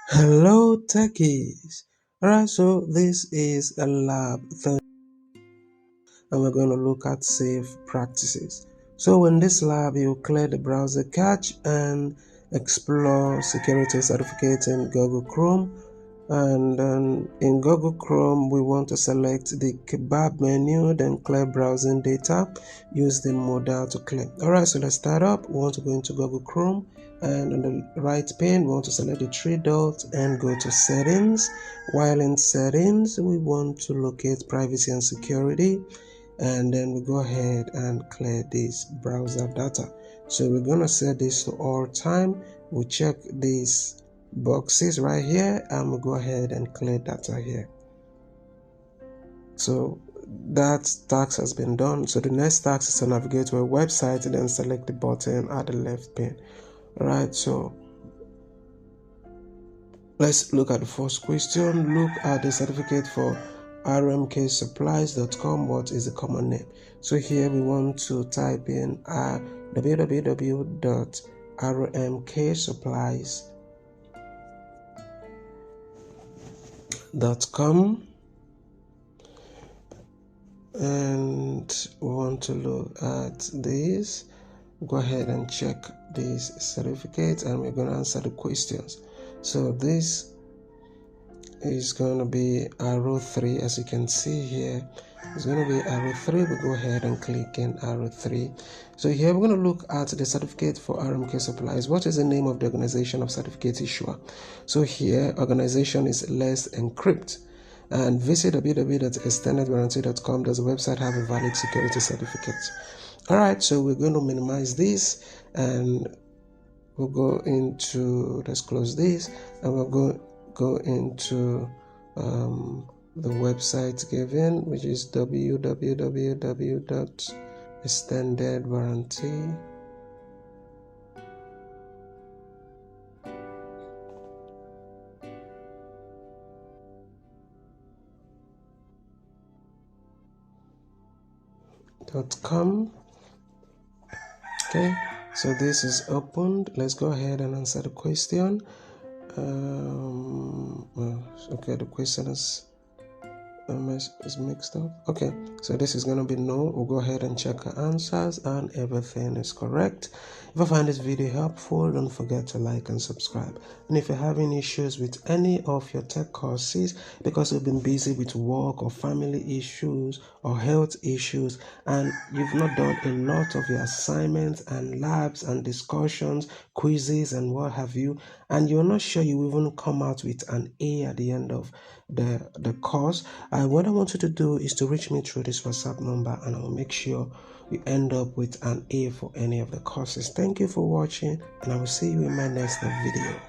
Hello techies! Alright, so this is a lab 30 and we're going to look at safe practices. So in this lab, you clear the browser cache and explore security certificates in Google Chrome. And then in Google Chrome, we want to select the kebab menu, then clear browsing data. Use the modal to clear. Alright, so let's start up. We want to go into Google Chrome, and on the right pane, we want to select the three dots and go to settings. While in settings, we want to locate privacy and security, and then we go ahead and clear this browser data. So we're going to set this to all time. We check these boxes right here and we'll go ahead and clear data here. So that task has been done. So the next task is to navigate to a website and then select the button at the left pane. Alright, so let's look at the first question. Look at the certificate for rmksupplies.com. What is the common name? So here we want to type in www.rmksupplies.com, and we want to look at this. Go ahead and check these certificates and we're going to answer the questions. So this is going to be arrow 3. As you can see here, it's going to be arrow 3. We go ahead and click in arrow 3. So here we're going to look at the certificate for RMK Supplies. What is the name of the organization of certificate issuer? So here organization is Let's Encrypt, and visit www.extendedwarranty.com. Does the website have a valid security certificate? Alright, so we're going to minimize this and we'll go into, let's close this, and we'll go into the website given, which is www.extendedwarranty.com. Okay, so this is opened. Let's go ahead and answer the question. Okay, the question is mixed up. Okay, so this is going to be no. We'll go ahead and check our answers and everything is correct. If I find this video helpful, don't forget to like and subscribe. And if you're having issues with any of your tech courses because you've been busy with work or family issues or health issues and you've not done a lot of your assignments and labs and discussions, quizzes and what have you, and you're not sure you even come out with an A at the end of the course, what I want you to do is to reach me through this WhatsApp number and I'll make sure you end up with an A for any of the courses. Thank you for watching and I will see you in my next video.